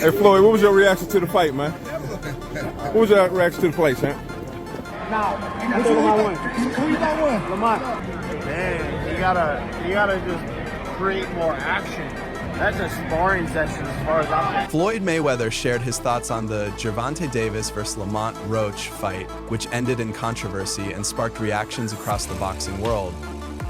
Hey Floyd, what was your reaction to the fight, man? What was your reaction to the fight, champ? Who you got win? Lamont. Man, you gotta just create more action. That's a sparring session as far as I'm concerned. Floyd Mayweather shared his thoughts on the Gervonta Davis vs. Lamont Roach fight, which ended in controversy and sparked reactions across the boxing world.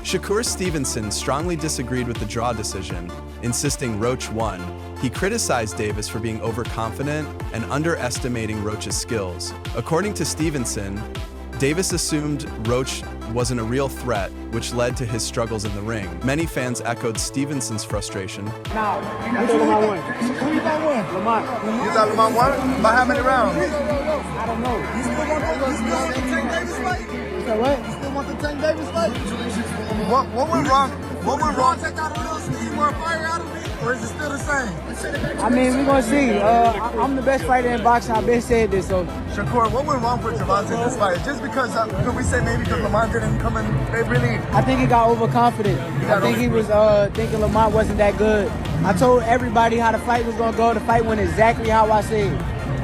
Shakur Stevenson strongly disagreed with the draw decision, insisting Roach won. He criticized Davis for being overconfident and underestimating Roach's skills. According to Stevenson, Davis assumed Roach wasn't a real threat, which led to his struggles in the ring. Many fans echoed Stevenson's frustration. Who you got win? Lamont. You thought Lamont won? By how many rounds? I don't know. You still want the Tank Davis fight? You said what? You still want the Tank Davis fight? What went wrong? What went wrong? Take out a little speed, more fire out of me? Or is it still the same? I mean, we're going to see. I'm the best fighter in boxing. I've been saying this. So, Shakur, what went wrong for Gervonta in this fight? Just because, could we say maybe because Lamont didn't come in, they really... I think he got overconfident. I think he was thinking Lamont wasn't that good. I told everybody how the fight was going to go. The fight went exactly how I said.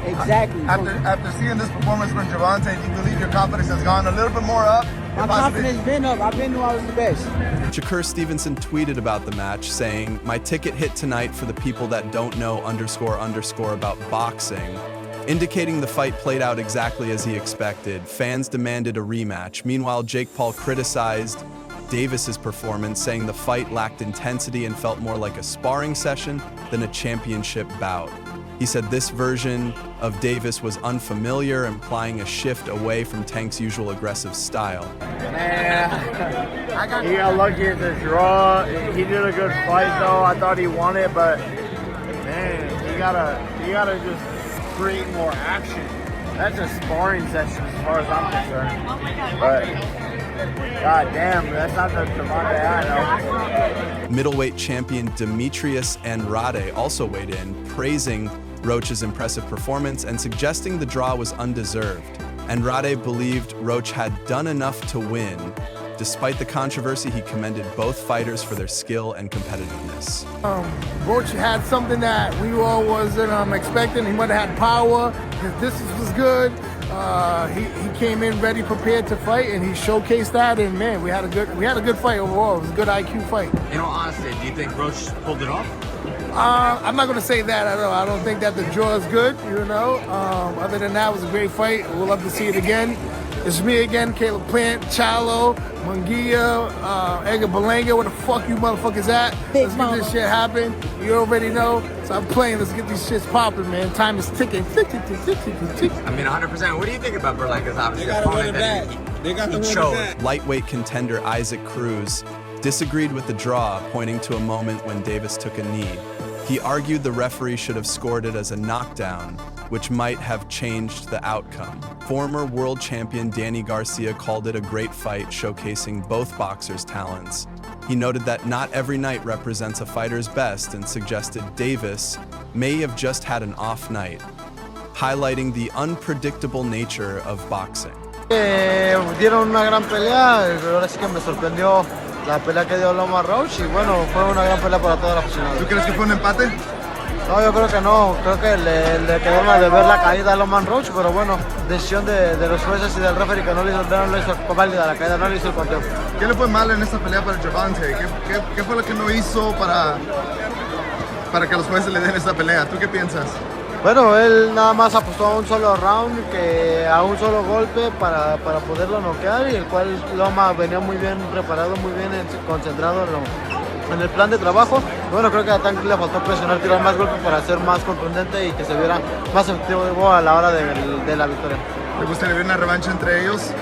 Exactly. After seeing this performance from Gervonta, do you believe your confidence has gone a little bit more up? My confidence been up. I've been knew I was the best. Shakur Stevenson tweeted about the match, saying, "My ticket hit tonight for the people that don't know __ about boxing," indicating the fight played out exactly as he expected. Fans demanded a rematch. Meanwhile, Jake Paul criticized Davis's performance, saying the fight lacked intensity and felt more like a sparring session than a championship bout. He said this version of Davis was unfamiliar, implying a shift away from Tank's usual aggressive style. Man, he got lucky at the draw. He did a good fight though. I thought he won it, but man, you gotta just create more action. That's a sparring session as far as I'm concerned. But god damn, that's not the Gervonta I know. Middleweight champion Demetrius Andrade also weighed in, praising Roach's impressive performance and suggesting the draw was undeserved. Andrade believed Roach had done enough to win. Despite the controversy, he commended both fighters for their skill and competitiveness. Roach had something that we all wasn't expecting. He might have had power. His distance was good. He came in ready, prepared to fight, and he showcased that. And man, we had a good fight overall. It was a good IQ fight. In all honesty, do you think Roach pulled it off? I'm not going to say that at all. I don't think that the draw is good, you know. Other than that, it was a great fight. We'll love to see it again. It's me again, Caleb Plant, Chalo, Munguia, Edgar Berlanga. Where the fuck you motherfuckers at? Let's get this shit happen. You already know. So I'm playing. Let's get these shits popping, man. Time is ticking. Tick, tick, tick, tick, tick, tick. I mean, 100%. What do you think about Berlanga's obviously opponent that he chose? Lightweight contender Isaac Cruz disagreed with the draw, pointing to a moment when Davis took a knee. He argued the referee should have scored it as a knockdown, which might have changed the outcome. Former world champion Danny Garcia called it a great fight, showcasing both boxers' talents. He noted that not every night represents a fighter's best and suggested Davis may have just had an off night, highlighting the unpredictable nature of boxing. Dieron una gran pelea, pero ahora sí que me sorprendió la pelea que dio Lamont Roach y bueno, fue una gran pelea para toda la aficionada. ¿Tú crees que fue un empate? No, yo creo que no, creo que le quedó más de ver la caída a Lamont Roach, pero bueno, decisión de los jueces y del referee que no le hizo válida la caída, no le hizo el conteo. ¿Qué le fue mal en esta pelea para Gervonta? ¿Qué fue lo que no hizo para que los jueces le den esta pelea? ¿Tú qué piensas? Bueno, él nada más apostó a un solo round, a un solo golpe para poderlo noquear, y el cual Loma venía muy bien preparado, muy bien concentrado en el plan de trabajo. Bueno, creo que a Tank le faltó presionar, tirar más golpes para ser más contundente y que se viera más efectivo a la hora de la victoria. ¿Te gustaría ver una revancha entre ellos?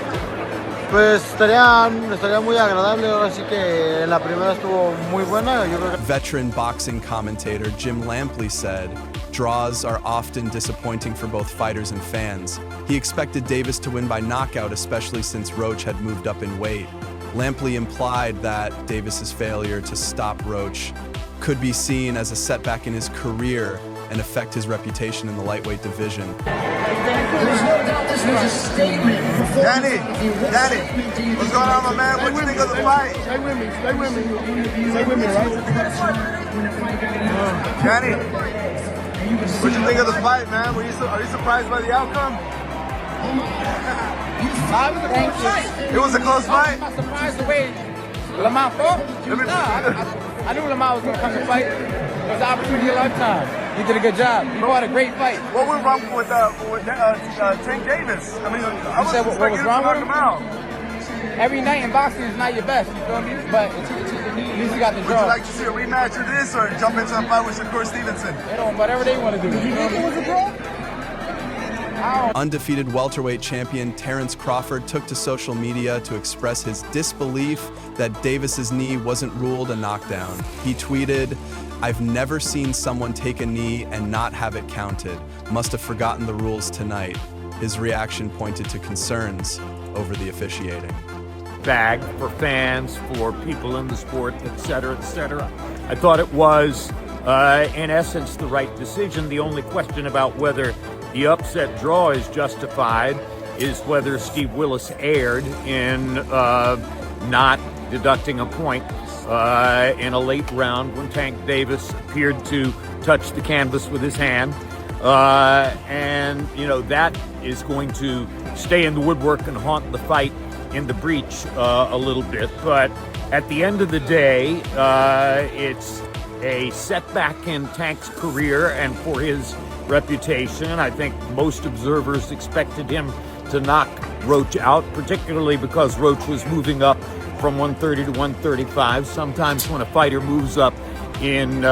Pues estaría muy agradable. Ahora sí que la primera estuvo muy buena. Yo creo que... Veteran boxing commentator Jim Lampley said, "Draws are often disappointing for both fighters and fans." He expected Davis to win by knockout, especially since Roach had moved up in weight. Lampley implied that Davis's failure to stop Roach could be seen as a setback in his career and affect his reputation in the lightweight division. Danny, what's going on, my man? What do you think of the fight? Stay with me, right? Danny, What you think of the fight, man? Are you surprised by the outcome? Thank you. It was a close fight. I'm surprised the way Lamont fought. I knew Lamont was going to come to fight. It was an opportunity of a lifetime. He did a good job. He fought a great fight. What went wrong with Tank Davis? I mean, I was what was wrong with him? him out. Every night in boxing is not your best, you feel me? But at least you got the Would draw. you like to see a rematch of this or jump into a fight with Shakur Stevenson? They don't, whatever they want to do. You think it was a draw? Undefeated welterweight champion Terrence Crawford took to social media to express his disbelief that Davis's knee wasn't ruled a knockdown. He tweeted, "I've never seen someone take a knee and not have it counted. Must have forgotten the rules tonight." His reaction pointed to concerns over the officiating. Bag for fans, for people in the sport, etc., etc. I thought it was, in essence, the right decision. The only question about whether the upset draw is justified is whether Steve Willis erred in not deducting a point in a late round when Tank Davis appeared to touch the canvas with his hand. And, you know, that is going to stay in the woodwork and haunt the fight in the breach a little bit. But at the end of the day, it's a setback in Tank's career and for his reputation. I think most observers expected him to knock Roach out, particularly because Roach was moving up from 130 to 135. Sometimes when a fighter moves up in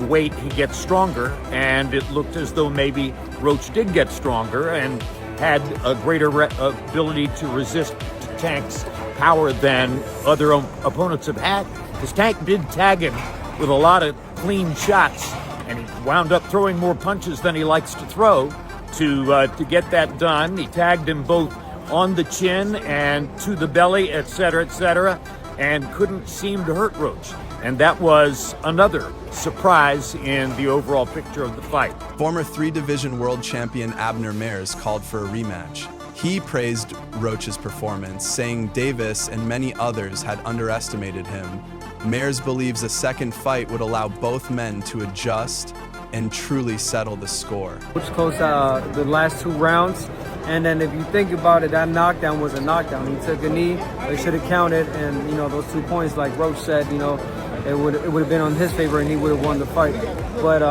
weight, he gets stronger, and it looked as though maybe Roach did get stronger and had a greater ability to resist Tank's power than other opponents have had. Because Tank did tag him with a lot of clean shots, and he wound up throwing more punches than he likes to throw to get that done. He tagged him both on the chin and to the belly, etc., and couldn't seem to hurt Roach. And that was another surprise in the overall picture of the fight. Former 3-division world champion Abner Mares called for a rematch. He praised Roach's performance, saying Davis and many others had underestimated him. Mares believes a second fight would allow both men to adjust and truly settle the score. It's close the last 2 rounds, and then if you think about it, that knockdown was a knockdown. He took a knee, they should have counted, and you know those 2 points, like Roach said, you know, it would have been on his favor, and he would have won the fight. But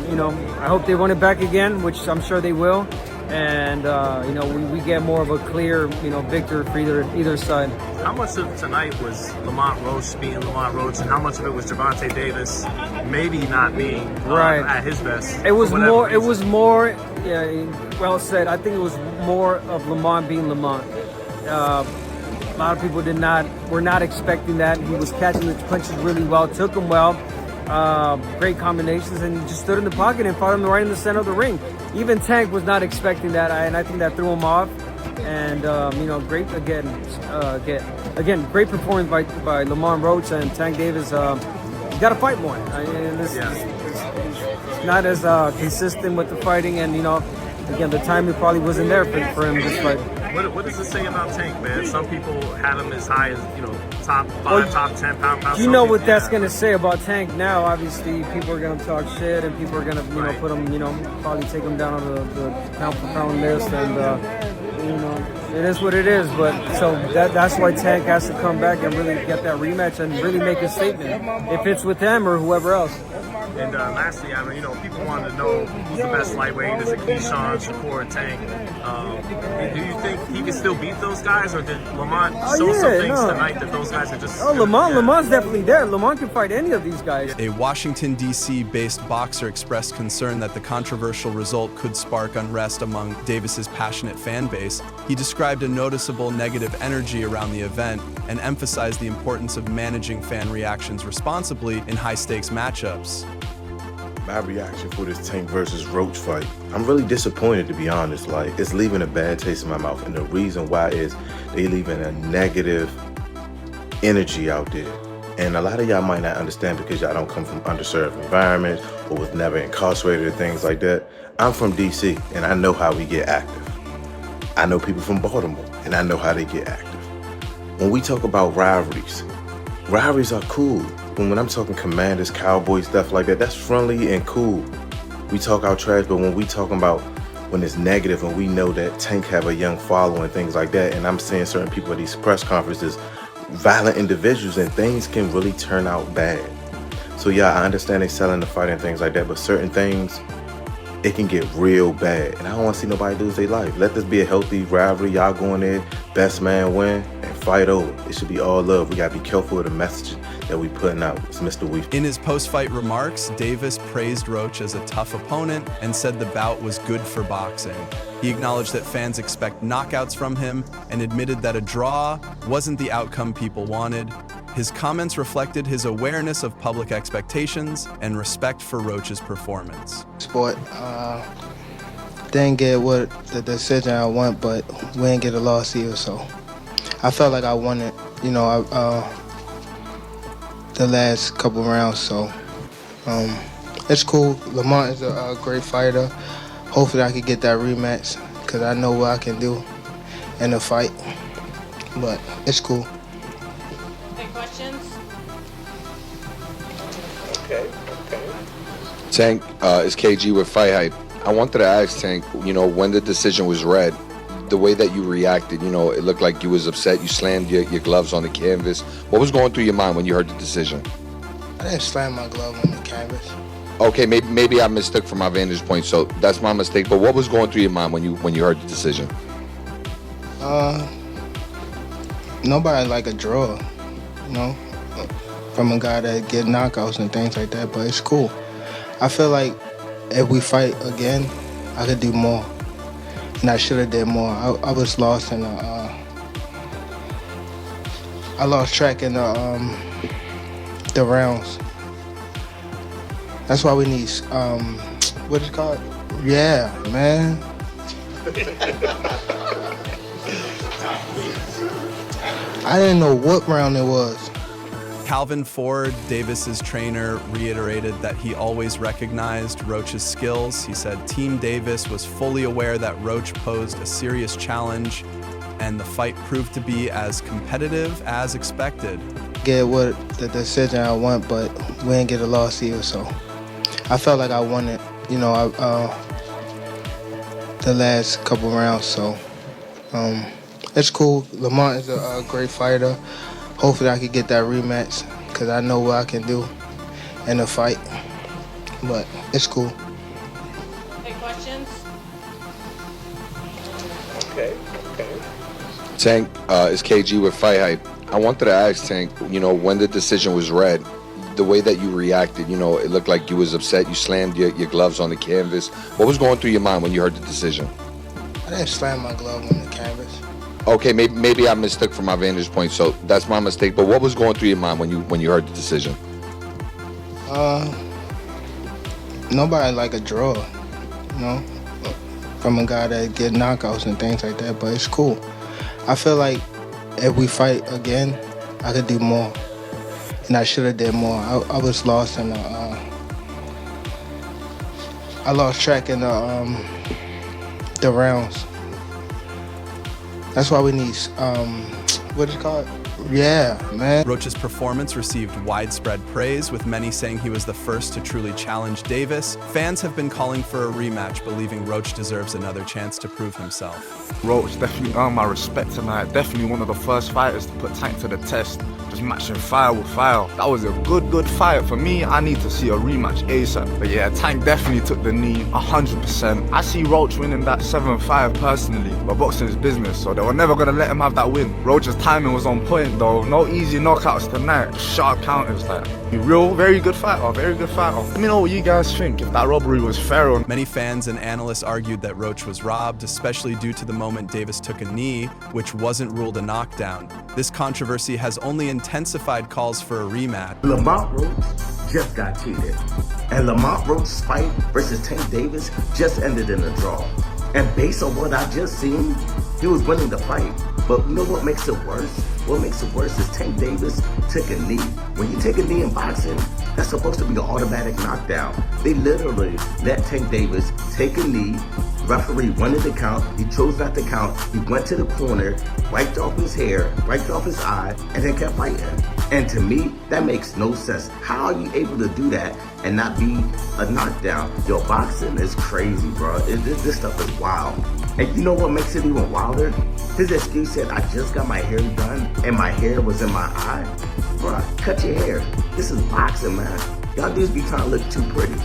you know, I hope they run it back again, which I'm sure they will, and you know, we get more of a clear, you know, victor for either side. How much of tonight was Lamont Roach being Lamont Roach, and how much of it was Gervonta Davis maybe not being at his best? It was more. Reason? It was more. Yeah, well said. I think it was more of Lamont being Lamont. A lot of people were not expecting that. He was catching the punches really well, took them well, great combinations, and he just stood in the pocket and fought him right in the center of the ring. Even Tank was not expecting that, and I think that threw him off. And you know, great great performance by Lamont Roach, and Tank Davis. He's got to fight more. It's not as consistent with the fighting, and you know, again, the timing probably wasn't there for him this fight. What does it say about Tank, man? Some people had him as high as, you know, top 5, top 10 pound. You know what that's going to say about Tank now. Obviously, people are going to talk shit, and people are going to, you know, put him, you know, probably take him down on the pound for pound list, and you know, it is what it is. But so that's why Tank has to come back and really get that rematch and really make a statement, if it's with him or whoever else. And lastly, I mean, you know, people want to know who's the best lightweight. Is it Keyshawn, Shakur, Tank? Do you think he can still beat those guys, or did Lamont show some things tonight that those guys are just? Oh, Lamont's definitely there. Lamont can fight any of these guys. A Washington, D.C.-based boxer expressed concern that the controversial result could spark unrest among Davis's passionate fan base. He described a noticeable negative energy around the event and emphasized the importance of managing fan reactions responsibly in high-stakes matchups. My reaction for this Tank versus Roach fight, I'm really disappointed, to be honest. Like, it's leaving a bad taste in my mouth, and the reason why is they leaving a negative energy out there. And a lot of y'all might not understand because y'all don't come from underserved environments or was never incarcerated or things like that. I'm from DC, and I know how we get active. I know people from Baltimore, and I know how they get active. When we talk about rivalries are cool. But when I'm talking Commanders, Cowboys, stuff like that, that's friendly and cool. We talk our trash, but when we talking about when it's negative and we know that Tank have a young following and things like that, and I'm seeing certain people at these press conferences, violent individuals, and things can really turn out bad. So yeah, I understand they selling the fight and things like that, but certain things, it can get real bad. And I don't want to see nobody lose their life. Let this be a healthy rivalry. Y'all go in there, best man win, and fight over. It should be all love. We got to be careful with the message that we putting out. It's Mr. Weef. In his post-fight remarks, Davis praised Roach as a tough opponent and said the bout was good for boxing. He acknowledged that fans expect knockouts from him and admitted that a draw wasn't the outcome people wanted. His comments reflected his awareness of public expectations and respect for Roach's performance. Sport, didn't get what the decision I want, but we didn't get a loss either, so I felt like I won it, the last couple rounds, so it's cool. Lamont is a great fighter. Hopefully I can get that rematch because I know what I can do in a fight, but it's cool. Questions? Okay. Tank, is KG with Fight Hype. I wanted to ask Tank, when the decision was read, the way that you reacted, it looked like you was upset. You slammed your gloves on the canvas. What was going through your mind when you heard the decision? I didn't slam my glove on the canvas. Okay, maybe I mistook from my vantage point, so that's my mistake. But what was going through your mind when you heard the decision? Nobody like a draw, from a guy that get knockouts and things like that, but it's cool. I feel like if we fight again, I could do more, and I should have did more. I was lost in I lost track in the rounds. That's why we need what is it called? Yeah, man. I didn't know what round it was. Calvin Ford, Davis's trainer, reiterated that he always recognized Roach's skills. He said Team Davis was fully aware that Roach posed a serious challenge, and the fight proved to be as competitive as expected. Get what the decision I want, but we didn't get a loss either, so I felt like I won it, the last couple rounds, so it's cool. Lamont is a great fighter. Hopefully I could get that rematch because I know what I can do in a fight, but it's cool. Any questions? Okay. Tank, is KG with Fight Hype. I wanted to ask Tank, when the decision was read, the way that you reacted, it looked like you was upset. You slammed your gloves on the canvas. What was going through your mind when you heard the decision? I didn't slam my glove on the canvas. Okay, maybe I mistook from my vantage point, so that's my mistake. But what was going through your mind when you heard the decision? Nobody like a draw, from a guy that get knockouts and things like that, but it's cool. I feel like if we fight again, I could do more, and I should have did more. I was lost in I lost track in the rounds. That's why we need, what is it called? Yeah, man. Roach's performance received widespread praise, with many saying he was the first to truly challenge Davis. Fans have been calling for a rematch, believing Roach deserves another chance to prove himself. Roach definitely earned my respect tonight. Definitely one of the first fighters to put Tank to the test. Just matching fire with fire. That was a good fight. For me, I need to see a rematch ASAP. But yeah, Tank definitely took the knee, 100%. I see Roach winning that 7-5 personally, but boxing is business, so they were never gonna let him have that win. Roach's timing was on point though. No easy knockouts tonight. Sharp counters, like. Very good fighter, Let me know what you guys think, if that robbery was fair or not. Many fans and analysts argued that Roach was robbed, especially due to the moment Davis took a knee, which wasn't ruled a knockdown. This controversy has only intensified calls for a rematch. Lamont Roach just got cheated. And Lamont Roach's fight versus Tank Davis just ended in a draw. And based on what I just seen, he was winning the fight. But you know what makes it worse? What makes it worse is Tank Davis took a knee. When you take a knee in boxing, that's supposed to be an automatic knockdown. They literally let Tank Davis take a knee. Referee wanted to count. He chose not to count. He went to the corner, wiped off his hair, wiped off his eye, and then kept fighting. And to me, that makes no sense. How are you able to do that and not be a knockdown? Yo, boxing is crazy, bro. This stuff is wild. And you know what makes it even wilder? His excuse said, I just got my hair done and my hair was in my eye. Bro, cut your hair. This is boxing, man. Y'all dudes be trying to look too pretty.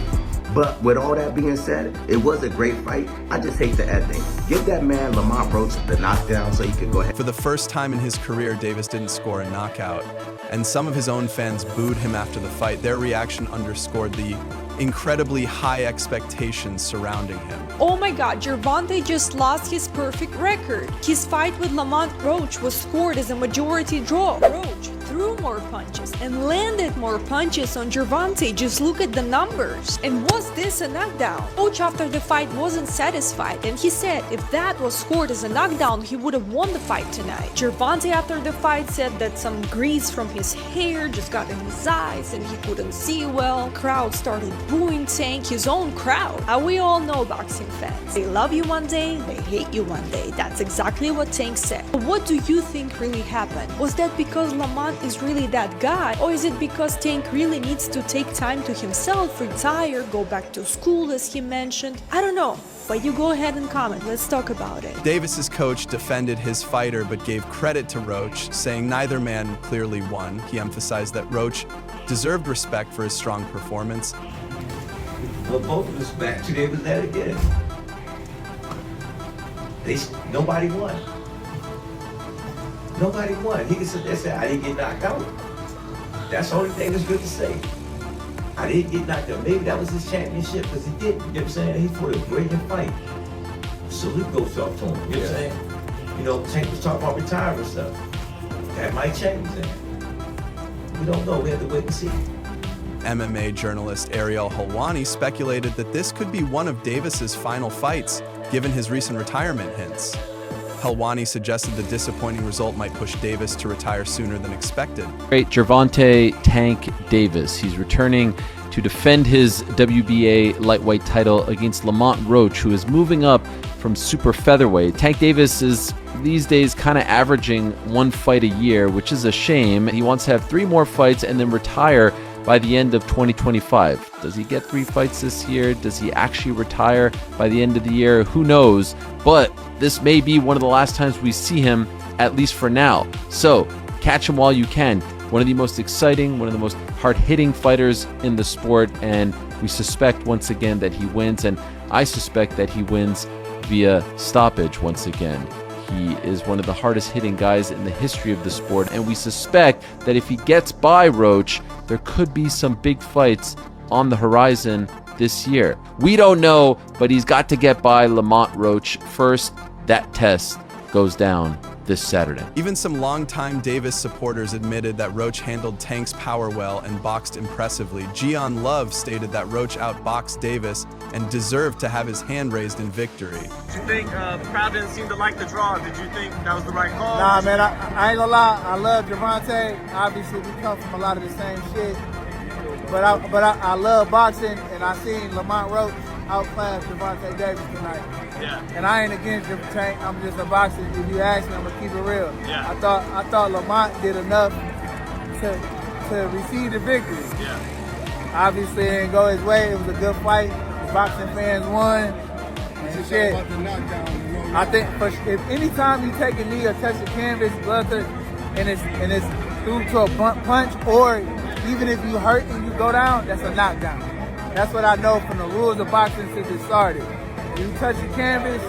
But with all that being said, it was a great fight. I just hate the ending. Give that man Lamont Roach the knockdown so he could go ahead. For the first time in his career, Davis didn't score a knockout, and some of his own fans booed him after the fight. Their reaction underscored the incredibly high expectations surrounding him. Oh my God, Gervonta just lost his perfect record. His fight with Lamont Roach was scored as a majority draw. Roach threw more punches and landed more punches on Gervonta. Just look at the numbers. And was this a knockdown? Roach after the fight wasn't satisfied, and he said if that was scored as a knockdown, he would have won the fight tonight. Gervonta after the fight said that some grease from his hair just got in his eyes and he couldn't see well. Crowd started booing Tank, his own crowd. We all know boxing fans. They love you one day, they hate you one day. That's exactly what Tank said. But what do you think really happened? Was that because Lamont is really that guy? Or is it because Tank really needs to take time to himself, retire, go back to school as he mentioned? I don't know. But you go ahead and comment. Let's talk about it. Davis's coach defended his fighter but gave credit to Roach, saying neither man clearly won. He emphasized that Roach deserved respect for his strong performance. Well, both of us back 2 days with that again. Nobody won. Nobody won. He can sit there and say, I didn't get knocked out. That's the only thing that's good to say. I didn't get knocked out. Maybe that was his championship because he didn't. You know what I'm saying? He fought a brilliant fight. Salute goes off to him. You know what I'm saying? You know, Tank was talking about retirement stuff. That might change then. We don't know. We have to wait and see. MMA journalist Ariel Helwani speculated that this could be one of Davis's final fights, given his recent retirement hints. Helwani suggested the disappointing result might push Davis to retire sooner than expected. Great, Gervonta Tank Davis. He's returning to defend his WBA lightweight title against Lamont Roach, who is moving up from super featherweight. Tank Davis is these days kind of averaging 1 fight a year, which is a shame. He wants to have 3 more fights and then retire by the end of 2025. Does he get 3 fights this year? Does he actually retire by the end of the year? Who knows? But this may be one of the last times we see him, at least for now. So catch him while you can. One of the most exciting, one of the most hard-hitting fighters in the sport, and we suspect once again that he wins, and I suspect that he wins via stoppage once again. He is one of the hardest hitting guys in the history of the sport, and we suspect that if he gets by Roach, there could be some big fights on the horizon this year. We don't know, but he's got to get by Lamont Roach first. That test goes down this Saturday. Even some longtime Davis supporters admitted that Roach handled Tank's power well and boxed impressively. Gian Love stated that Roach outboxed Davis and deserved to have his hand raised in victory. Did you think the crowd didn't seem to like the draw? Did you think that was the right call? Nah, man, I ain't gonna lie. I love Gervonta. Obviously, we come from a lot of the same shit. But I love boxing, and I seen Lamont Roach outclass Gervonta Davis tonight. Yeah. And I ain't against Tank. I'm just a boxer. If you ask me, I'm gonna keep it real. Yeah. I thought Lamont did enough to receive the victory. Yeah. Obviously, it didn't go his way. It was a good fight. The boxing fans won. And shit. I think if anytime you take a knee or touch the canvas, and it's through to a blunt punch, or even if you hurt and you go down, that's a knockdown. That's what I know from the rules of boxing since it started. You touch the canvas,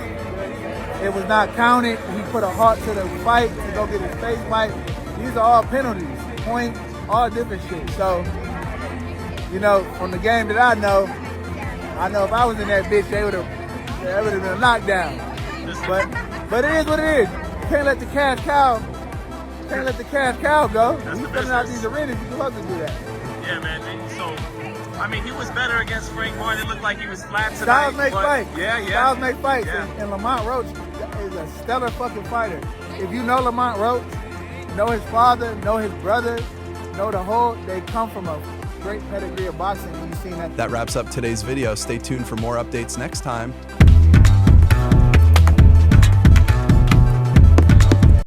it was not counted. He put a halt to the fight to go get his face fight. These are all penalties, points, all different shit. So, you know, from the game that I know if I was in that bitch, that would have been a knockdown. But it is what it is. You can't let the cash cow go. That's He's the coming out business. these arenas, you supposed to do that. Yeah, man. So, I mean, he was better against Frank Martin. It looked like he was flat tonight. Styles make but- fights. Yeah, yeah. Styles make fights. Yeah. And Lamont Roach is a stellar fucking fighter. If you know Lamont Roach, know his father, know his brother, know the whole, they come from a great pedigree of boxing. You've seen that. That wraps up today's video. Stay tuned for more updates next time.